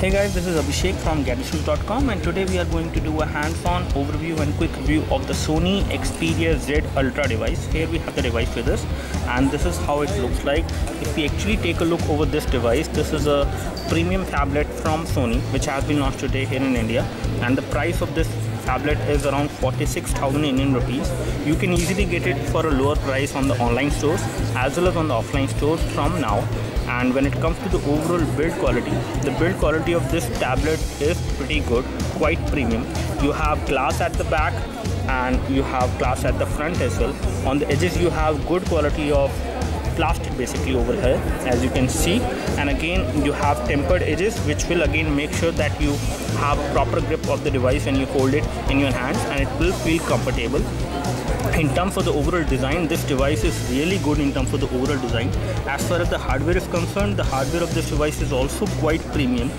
Hey guys, this is Abhishek from gadgetshoes.com, and today we are going to do a hands-on overview and quick review of the Sony Xperia Z Ultra device. Here we have the device with us, and this is how it looks like. If we actually take a look over this device, this is a premium tablet from Sony which has been launched today here in India, and the price of this tablet is around 46,000 Indian rupees. You can easily get it for a lower price on the online stores as well as on the offline stores from now. And when it comes to the overall build quality, the build quality of this tablet is pretty good, quite premium. You have glass at the back and you have glass at the front as well. On the edges you have good quality of plastic basically over here, as you can see, and again you have tempered edges which will again make sure that you have proper grip of the device when you hold it in your hands, and it will feel comfortable. In terms of the overall design, this device is really good in terms of the overall design. As far as the hardware is concerned, the hardware of this device is also quite premium.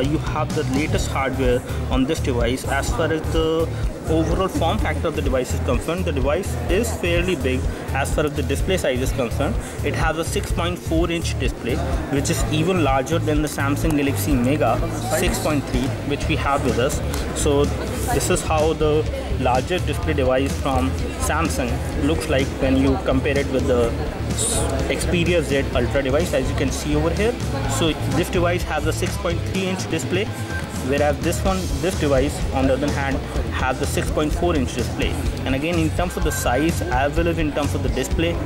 You have the latest hardware on this device. As far as the overall form factor of the device is concerned, the device is fairly big. As far as the display size is concerned, it has a 6.4-inch display, which is even larger than the Samsung Galaxy Mega 6.3, which we have with us. So this is how the larger display device from Samsung looks like when you compare it with the Xperia Z Ultra device, as you can see over here. So this device has a 6.3-inch display, whereas this device on the other hand has the 6.4-inch display. And again, in terms of the size as well as in terms of the display,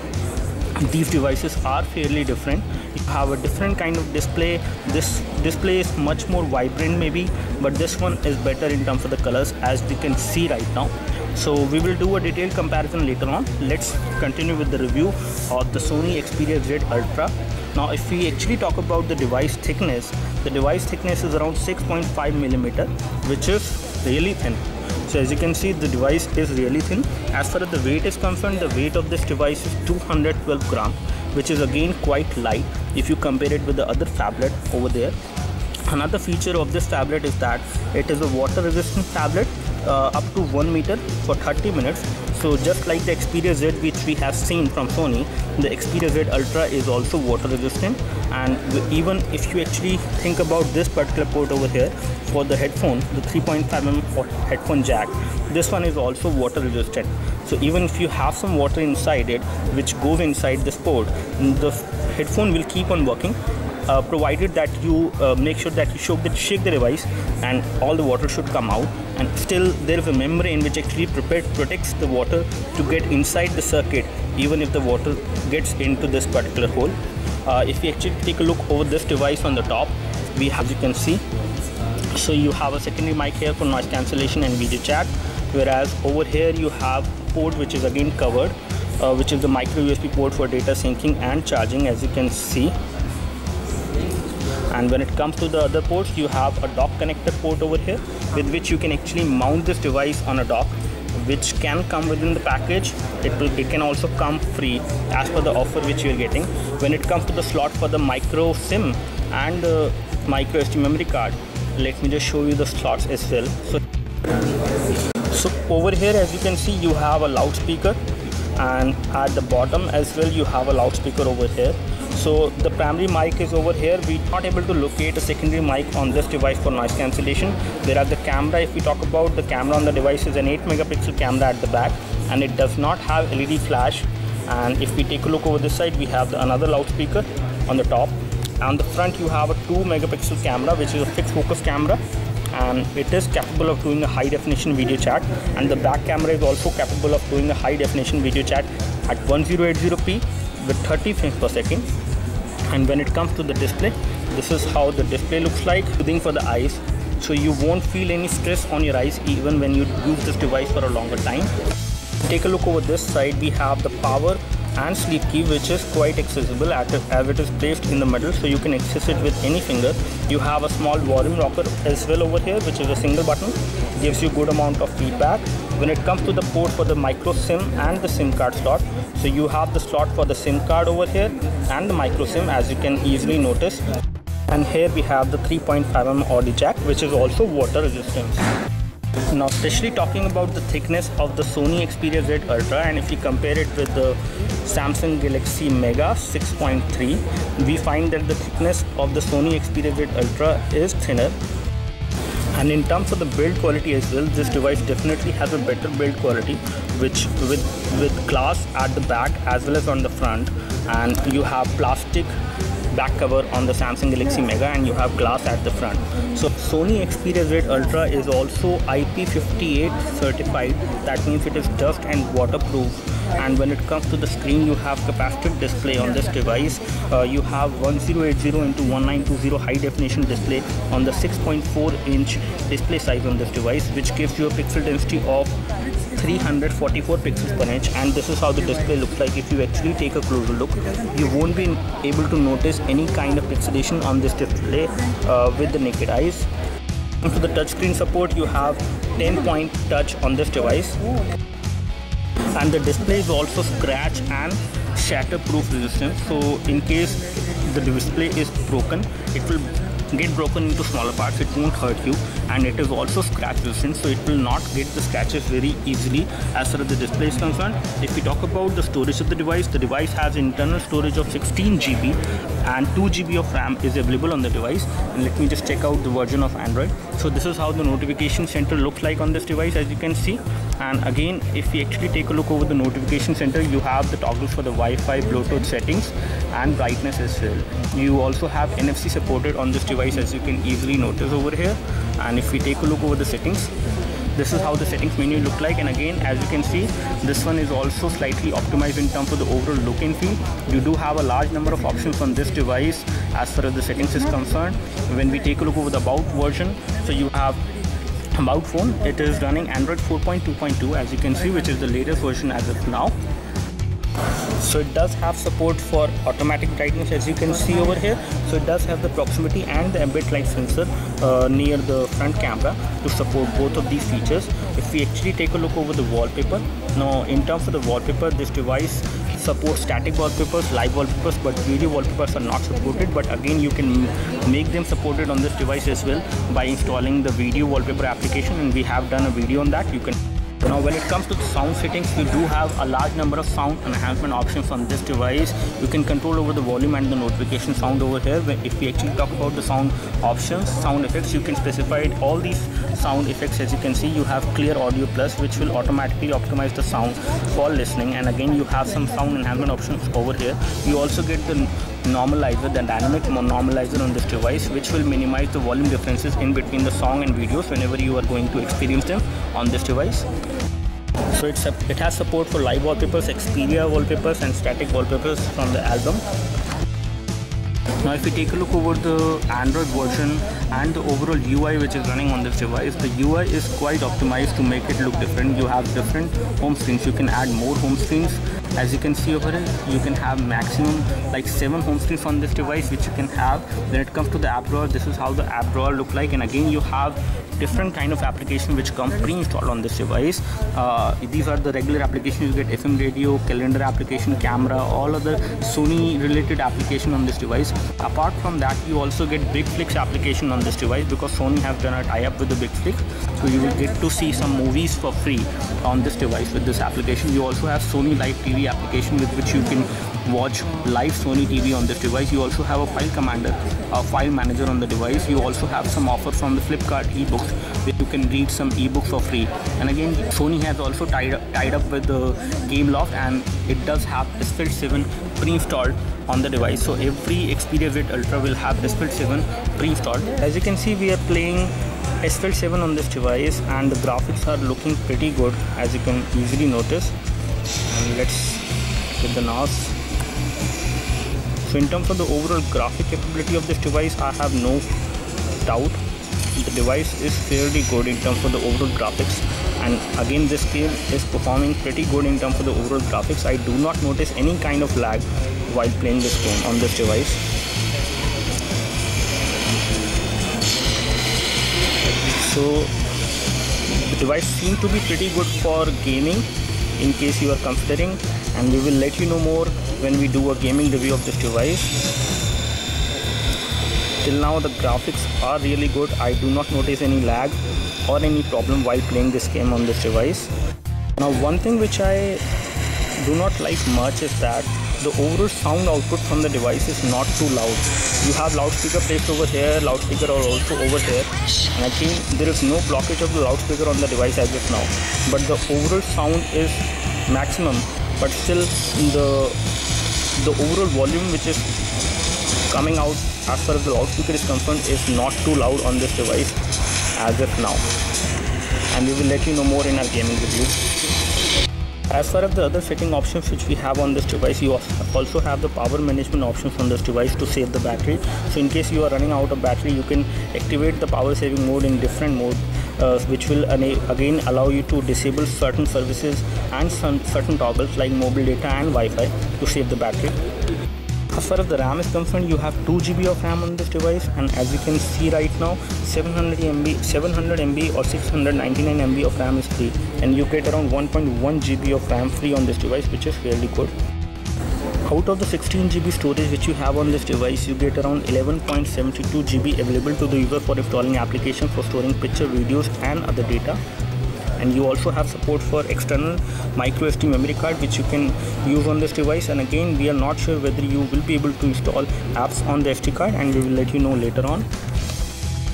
these devices are fairly different. You have a different kind of display. This display is much more vibrant maybe, but this one is better in terms of the colors, as we can see right now. So we will do a detailed comparison later on. Let's continue with the review of the Sony Xperia Z Ultra. Now if we actually talk about the device thickness, the device thickness is around 6.5 millimeter, which is really thin. So as you can see, the device is really thin. As far as the weight is concerned, the weight of this device is 212 grams, which is again quite light if you compare it with the other tablet over there. Another feature of this tablet is that it is a water resistant tablet, up to 1 meter for 30 minutes. So just like the Xperia Z which we have seen from Sony, the Xperia Z Ultra is also water resistant. And even if you actually think about this particular port over here for the headphone, the 3.5mm headphone jack, this one is also water resistant. So even if you have some water inside it which goes inside this port, the headphone will keep on working, provided that you make sure that you shake the device and all the water should come out. And still there is a membrane which actually protects the water to get inside the circuit, even if the water gets into this particular hole. If we actually take a look over this device on the top, we have, as you can see, so you have a secondary mic here for noise cancellation and video chat, whereas over here you have a port which is again covered, which is the micro USB port for data syncing and charging, as you can see. And when it comes to the other ports, you have a dock connector port over here with which you can actually mount this device on a dock, which can come within the package. It can also come free as per the offer which you are getting. When it comes to the slot for the micro SIM and micro SD memory card, let me just show you the slots as well. So over here, as you can see, you have a loudspeaker, and at the bottom as well you have a loudspeaker over here. So the primary mic is over here. We're not able to locate a secondary mic on this device for noise cancellation. Whereas the camera, if we talk about the camera on the device, is an 8 megapixel camera at the back, and it does not have LED flash. And if we take a look over this side, we have another loudspeaker on the top. On the front you have a 2 megapixel camera, which is a fixed focus camera, and it is capable of doing a high definition video chat. And the back camera is also capable of doing a high definition video chat at 1080p with 30 frames per second. And when it comes to the display, this is how the display looks like, soothing for the eyes, so you won't feel any stress on your eyes even when you use this device for a longer time. Take a look over this side. We have the power and sleep key, which is quite accessible as it is placed in the middle, so you can access it with any finger. You have a small volume rocker as well over here, which is a single button, gives you good amount of feedback. When it comes to the port for the micro SIM and the SIM card slot, so you have the slot for the SIM card over here and the micro SIM, as you can easily notice. And here we have the 3.5mm audio jack, which is also water resistant. Now, especially talking about the thickness of the Sony Xperia Z Ultra, and if you compare it with the Samsung Galaxy Mega 6.3, we find that the thickness of the Sony Xperia Z Ultra is thinner. And in terms of the build quality as well, this device definitely has a better build quality, which with glass at the back as well as on the front, and you have plastic back cover on the Samsung Galaxy Mega and you have glass at the front. So Sony Xperia Z Ultra is also IP58 certified. That means it is dust and waterproof. And when it comes to the screen, you have capacitive display on this device. You have 1080 into 1920 high definition display on the 6.4-inch display size on this device, which gives you a pixel density of 344 pixels per inch. And this is how the display looks like. If you actually take a closer look, you won't be able to notice any kind of pixelation on this display with the naked eyes. And for the touchscreen support, you have 10-point touch on this device. And the display is also scratch and shatter proof resistant. So in case the display is broken, it will get broken into smaller parts, it won't hurt you. And it is also scratch resistant, so it will not get the scratches very easily as far as the display is concerned. If we talk about the storage of the device has internal storage of 16 GB and 2 GB of RAM is available on the device. And let me just check out the version of Android. So this is how the notification center looks like on this device, as you can see. And again, if we actually take a look over the notification center, you have the toggles for the Wi-Fi, Bluetooth settings and brightness as well. You also have NFC supported on this device, as you can easily notice over here. And if we take a look over the settings, this is how the settings menu look like. And again, as you can see, this one is also slightly optimized in terms of the overall look and feel. You do have a large number of options on this device as far as the settings is concerned. When we take a look over the About version, so you have About phone, it is running Android 4.2.2, as you can see, which is the latest version as of now. So it does have support for automatic brightness, as you can see over here. So it does have the proximity and the ambient light sensor near the front camera to support both of these features. If we actually take a look over the wallpaper, now in terms of the wallpaper, this device supports static wallpapers, live wallpapers, but video wallpapers are not supported. But again, you can make them supported on this device as well by installing the video wallpaper application, and we have done a video on that. You can. Now when it comes to the sound settings, you do have a large number of sound enhancement options on this device. You can control over the volume and the notification sound over here. If we actually talk about the sound options, sound effects, you can specify all these sound effects. As you can see, you have Clear Audio Plus, which will automatically optimize the sound for listening. And again, you have some sound enhancement options over here. You also get the normalizer, the dynamic normalizer on this device, which will minimize the volume differences in between the song and videos whenever you are going to experience them on this device. So it has support for live wallpapers, Xperia wallpapers and static wallpapers from the album. Now if we take a look over the Android version and the overall UI which is running on this device, the UI is quite optimized to make it look different. You have different home screens. You can add more home screens. As you can see over here, you can have maximum like 7 home screens on this device, which you can have. When it comes to the app drawer, this is how the app drawer look like. And again, you have different kind of application which come pre-installed on this device. These are the regular applications. You get FM radio, calendar application, camera, all other Sony related application on this device. Apart from that, you also get BigFlix application on this device, because Sony have done a tie-up with the BigFlix. So you will get to see some movies for free on this device with this application. You also have Sony Live TV application with which you can watch live Sony TV on this device. You also have a file commander, a file manager on the device. You also have some offer from the Flipkart ebooks where you can read some ebooks for free. And again, Sony has also tied up with the Gameloft, and it does have Asphalt 7 pre-installed on the device. So every Xperia Z Ultra will have Asphalt 7 pre-installed. As you can see, we are playing Asphalt 7 on this device, and the graphics are looking pretty good, as you can easily notice. And let's get the NOS. So in terms of the overall graphic capability of this device, I have no doubt the device is fairly good in terms of the overall graphics. And again, this game is performing pretty good in terms of the overall graphics. I do not notice any kind of lag while playing this game on this device. So the device seems to be pretty good for gaming, in case you are considering, and we will let you know more when we do a gaming review of this device. Till now the graphics are really good. I do not notice any lag or any problem while playing this game on this device. Now one thing which I do not like much is that the overall sound output from the device is not too loud. You have loudspeaker placed over here, loudspeaker are also over here, and again there is no blockage of the loudspeaker on the device as of now, but the overall sound is maximum, but still the overall volume which is coming out as far as the loudspeaker is concerned is not too loud on this device as of now, and we will let you know more in our gaming review. As far as the other setting options which we have on this device, you also have the power management options on this device to save the battery. So in case you are running out of battery, you can activate the power saving mode in different mode, which will again allow you to disable certain services and certain toggles like mobile data and Wi-Fi to save the battery. As far as the RAM is concerned, you have 2 GB of RAM on this device, and as you can see right now, 700 MB or 699 MB of RAM is free, and you get around 1.1 GB of RAM free on this device, which is really good. Out of the 16 GB storage which you have on this device, you get around 11.72 GB available to the user for installing applications for storing picture, videos and other data. And you also have support for external micro SD memory card which you can use on this device, and again we are not sure whether you will be able to install apps on the SD card, and we will let you know later on.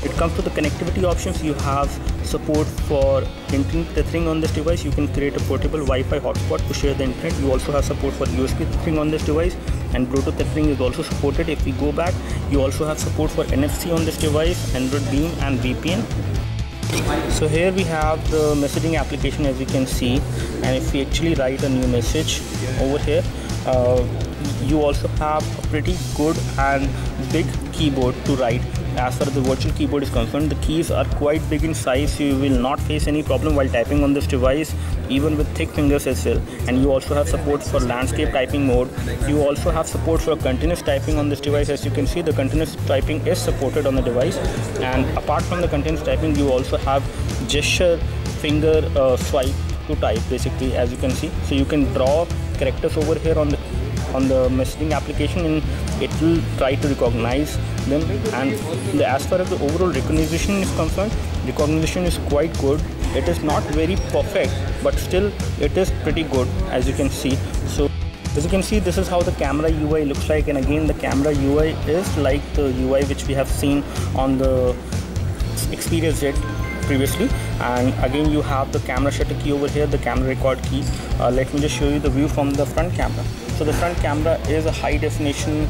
It comes to the connectivity options. You have support for internet tethering on this device. You can create a portable Wi-Fi hotspot to share the internet. You also have support for USB tethering on this device, and Bluetooth tethering is also supported. If we go back, you also have support for NFC on this device, Android Beam and VPN. So here we have the messaging application, as you can see, and if we actually write a new message over here, you also have a pretty good and big keyboard to write. As far as the virtual keyboard is concerned, the keys are quite big in size, so you will not face any problem while typing on this device, even with thick fingers as well. And you also have support for landscape typing mode. You also have support for continuous typing on this device. As you can see, the continuous typing is supported on the device, and apart from the continuous typing, you also have gesture finger swipe to type, basically, as you can see. So you can draw characters over here on the messaging application, and it will try to recognize them. And as far as the overall recognition is concerned, recognition is quite good. It is not very perfect, but still it is pretty good, as you can see. So as you can see, this is how the camera UI looks like, and again the camera UI is like the UI which we have seen on the Xperia Z previously. And again you have the camera shutter key over here, the camera record key. Let me just show you the view from the front camera. So the front camera is a high definition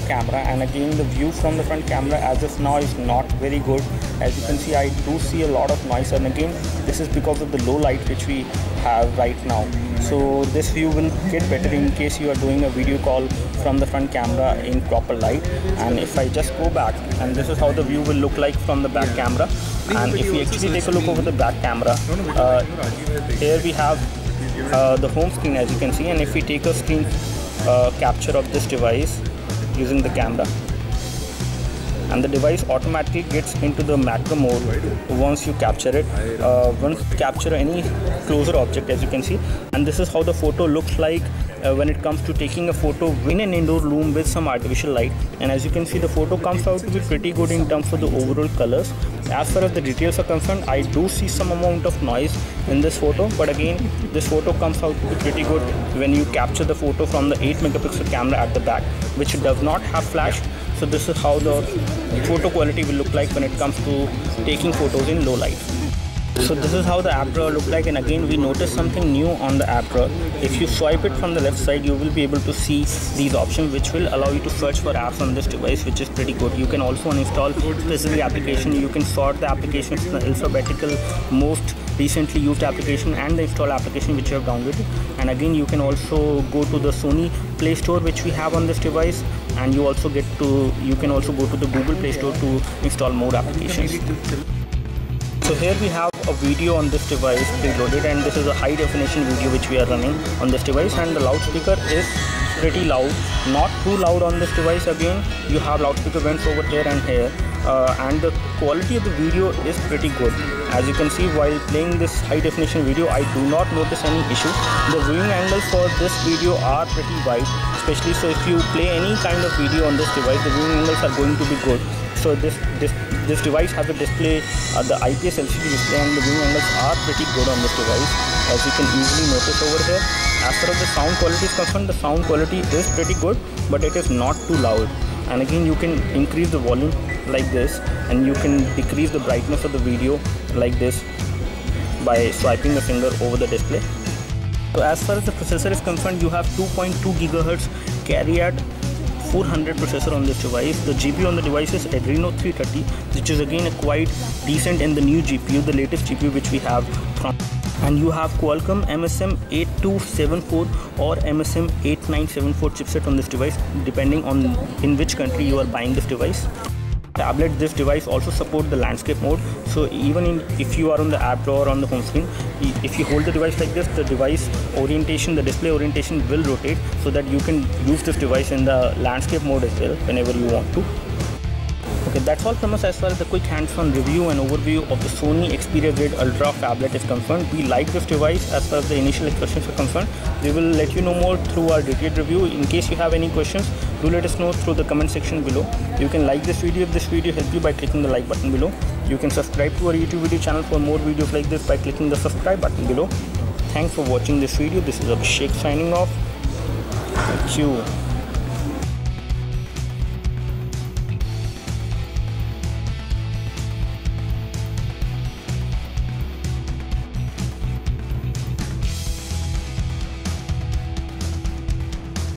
camera, and again the view from the front camera as of now is not very good. As you can see, I do see a lot of noise, and again this is because of the low light which we have right now. So this view will get better in case you are doing a video call from the front camera in proper light. And if I just go back, and this is how the view will look like from the back camera. And if we actually take a look over the back camera, here we have the home screen, as you can see. And if we take a screen capture of this device using the camera, and the device automatically gets into the macro mode once you capture it, once you capture any closer object, as you can see. And this is how the photo looks like when it comes to taking a photo in an indoor room with some artificial light. And as you can see, the photo comes out to be pretty good in terms of the overall colors. As far as the details are concerned, I do see some amount of noise in this photo, but again this photo comes out to be pretty good when you capture the photo from the 8 megapixel camera at the back, which does not have flash. So this is how the photo quality will look like when it comes to taking photos in low light. So this is how the app drawer look like, and again we notice something new on the app drawer. If you swipe it from the left side, you will be able to see these options which will allow you to search for apps on this device, which is pretty good. You can also uninstall specific application. You can sort the applications in the alphabetical most recently used application and the install application which you have downloaded. And again you can also go to the Sony Play Store which we have on this device, and you can also go to the Google Play Store to install more applications. So here we have a video on this device preloaded, and this is a high definition video which we are running on this device, and the loudspeaker is pretty loud, not too loud on this device. Again you have loudspeaker vents over here and here, and the quality of the video is pretty good. As you can see, while playing this high definition video, I do not notice any issue. The viewing angles for this video are pretty wide, especially so if you play any kind of video on this device, the viewing angles are going to be good. So this device has a display, the IPS LCD display, and the viewing angles are pretty good on this device, as you can easily notice over here. As far as the sound quality is concerned, the sound quality is pretty good, but it is not too loud. And again, you can increase the volume like this, and you can decrease the brightness of the video like this by swiping the finger over the display. So as far as the processor is concerned, you have 2.2 GHz carry at 400 processor on this device. The GPU on the device is Adreno 330, which is again quite decent in the new GPU, the latest GPU which we have from. And you have Qualcomm MSM 8274 or MSM 8974 chipset on this device, depending on in which country you are buying this device. Tablet, this device also support the landscape mode, so even if you are on the app drawer on the home screen, if you hold the device like this, the device orientation, the display orientation will rotate, so that you can use this device in the landscape mode as well whenever you want to. Okay, that's all from us as far as the quick hands-on review and overview of the Sony Xperia Z Ultra phablet is concerned. We like this device as far as the initial expressions are concerned. We will let you know more through our detailed review. In case you have any questions, do let us know through the comment section below. You can like this video if this video helped you by clicking the like button below. You can subscribe to our YouTube video channel for more videos like this by clicking the subscribe button below. Thanks for watching this video. This is Abhishek signing off. Thank you.